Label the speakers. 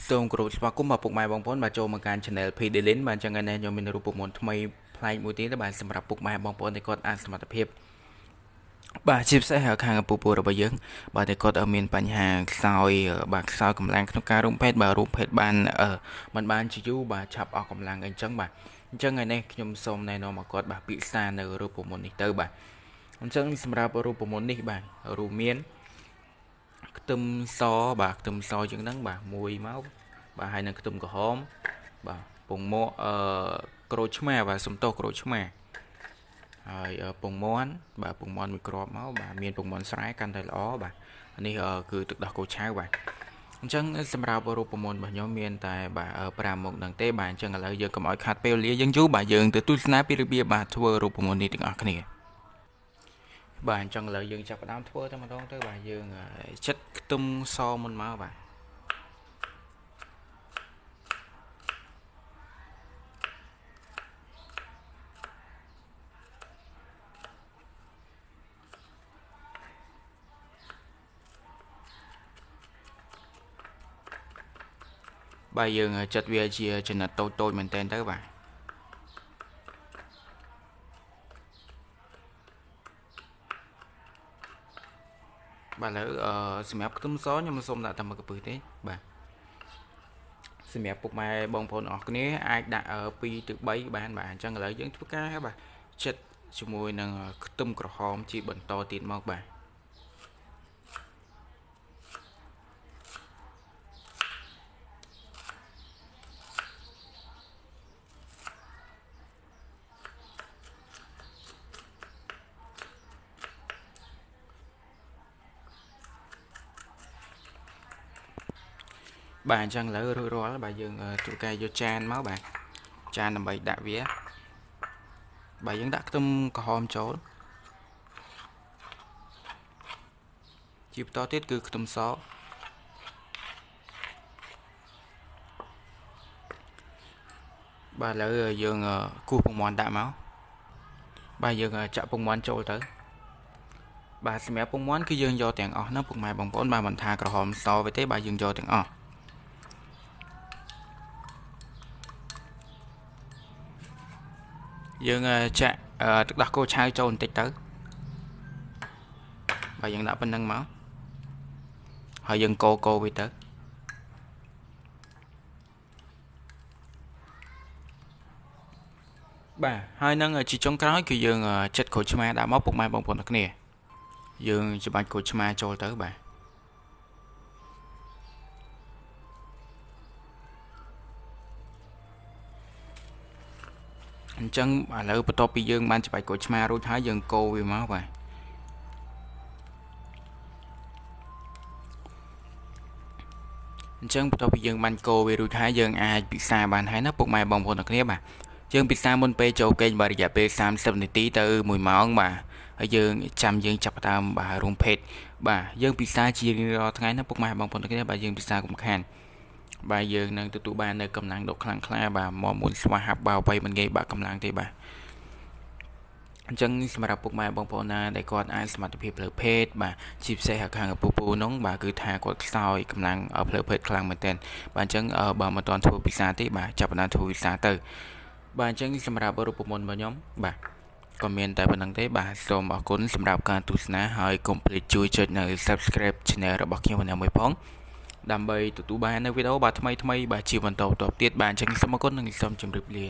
Speaker 1: សូមគោរពស្វាគមន៍មកពុកម៉ែបងប្អូនបាទចូលមកកាន់ Channel P Delin បាទអញ្ចឹងថ្ងៃនេះខ្ញុំមានរូបមន្តថ្មីប្លែកមួយទៀតបាទសម្រាប់ពុកម៉ែបងប្អូនដែលគាត់អាចសមត្ថភាពបាទជាពិសេសខាងឪពុកពូរបស់យើងបាទដែលគាត់មានបញ្ហាខ្សោយបាទខ្សោយកម្លាំងក្នុងការរួមភេទបាទរួមភេទបានមិនបានជាយូរបាទឆាប់អស់កម្លាំងអីចឹងបាទអញ្ចឹងថ្ងៃនេះខ្ញុំសូមណែនាំមកគាត់បាទពិសានៅរូបមន្តនេះទៅបាទអញ្ចឹងសម្រាប់រូបមន្តនេះបាទរួមមានខ្ទឹមសបាទខ្ទឹមសជាងហ្នឹងបាទមួយមកបាទហើយនឹងខ្ទឹមក្រហមបាទពងមាន់ក្រូចឆ្មាបាទសំទោសក្រូចឆ្មាហើយពងមាន់បាទពងមាន់មួយគ្រាប់មកបាទមានពងមាន់ស្រែកាន់តែល្អបាទនេះគឺទឹកដោះគោឆៅបាទអញ្ចឹងសម្រាប់រូបមន្តរបស់ខ្ញុំមានតែបាទ5មុខហ្នឹងទេបាទអញ្ចឹងឥឡូវយើងកុំឲ្យខាត់ពេលវេលាយើងយូរបាទយើងទៅទស្សនាពីរបៀបបាទធ្វើរូបមន្តនេះទាំងអស់គ្នាបាទអញ្ចឹងឥឡូវយើងចាប់ផ្ដើមធ្វើតែម្ដងទៅបាទយើងចិតខ្ទឹមសមុនមកបាទបាទយើងចិតវាជាចំណិតតូចៗមែនតើទៅបាទបាទឥឡូវសម្រាប់ខ្ទឹមសខ្ញុំសូមដាក់តែមួយកំពឹសទេបាទសម្រាប់ពុកម៉ែបងប្អូនអរគ្នាអាចដាក់2ទៅ3បានបាទអញ្ចឹងឥឡូវយើងធ្វើការបាទចិតជាមួយនឹងខ្ទឹមក្រហមជាបន្តទៀតមកបាទបាទអញ្ចឹងឥឡូវរួចរាល់បាទយើងធ្វើការយកចានមកបាទចានដើម្បីដាក់វាបាទយើងដាក់ខ្ទឹមក្រហមចូលជាបន្តទៀតគឺខ្ទឹមសបាទឥឡូវយើងគូសពងមាន់ដាក់មកបាទយើងចាក់ពងមាន់ចូលទៅបាទសម្រាប់ពងមាន់គឺយើងយកទាំងអស់ហ្នឹងពុកម៉ែបងប្អូនបាទមិនថាក្រហមសវាទេបាទយើងយកទាំងអស់យើងចាក់ទឹកដោះគោឆៅចូលបន្តិចទៅបាទយើងដាក់ប៉ុណ្្នឹងមកហើយយើងកូរវាទៅបាទហើយនឹងជាចុងក្រោយគឺយើងចិតក្រូចឆ្មាដាក់មកពុកម៉ែបងប្អូនទាំងគ្នាយើងច្បាច់ក្រូចឆ្មាចូលទៅបាទអញ្ចឹងឥឡូវបន្ទាប់ពីយើងបានច្បាច់ក្រូចឆ្មារួចហើយយើងកូរវាមកបាទអញ្ចឹងបន្ទាប់ពីយើងបានកូរវារួចហើយយើងអាចពិសាបានហើយណាពុកម៉ែបងប្អូនទាំងគ្នាបាទយើងពិសាមុនពេលចូលគេងបាទរយៈពេល30នាទីទៅ1ម៉ោងបាទហើយយើងយើងចាប់ផ្ដើមបាទរួមភេទបាទយើងពិសាជារៀងរាល់ថ្ងៃណាពុកម៉ែបងប្អូនទាំងគ្នាបាទយើងពិសាកុំខានបាទយើងនឹងទទួលបាននៅកម្លាំងដុតខ្លាំងក្លាបាទមកមុនស្វាហាប់បាទអ្វីមិនងាយបាក់កម្លាំងទេបាទអញ្ចឹងសម្រាប់ពុកម៉ែបងប្អូនណាដែលគាត់អាចសមត្ថភាពផ្លូវភេទបាទជាពិសេសខាងឪពុកពូនោះបាទគឺថាគាត់ខ្សោយកម្លាំងផ្លូវភេទខ្លាំងមែនទែនបាទអញ្ចឹងបើមិនទាន់ធ្វើពិសាទេបាទចាប់ផ្ដើមធ្វើពិសាទៅបាទអញ្ចឹងសម្រាប់រូបមន្តរបស់ខ្ញុំបាទក៏មានតែប៉ុណ្្នឹងទេបាទសូមអរគុណសម្រាប់ការទស្សនាហើយកុំភ្លេចជួយចុចនៅ Subscribe Channel របស់ខ្ញុំមួយផងដើម្បីទទួលបាននៅវីដេអូបាទថ្មីបាទជាបន្តទៀតបាទអញ្ចឹងសូមអរគុណនិងសូមជម្រាបលា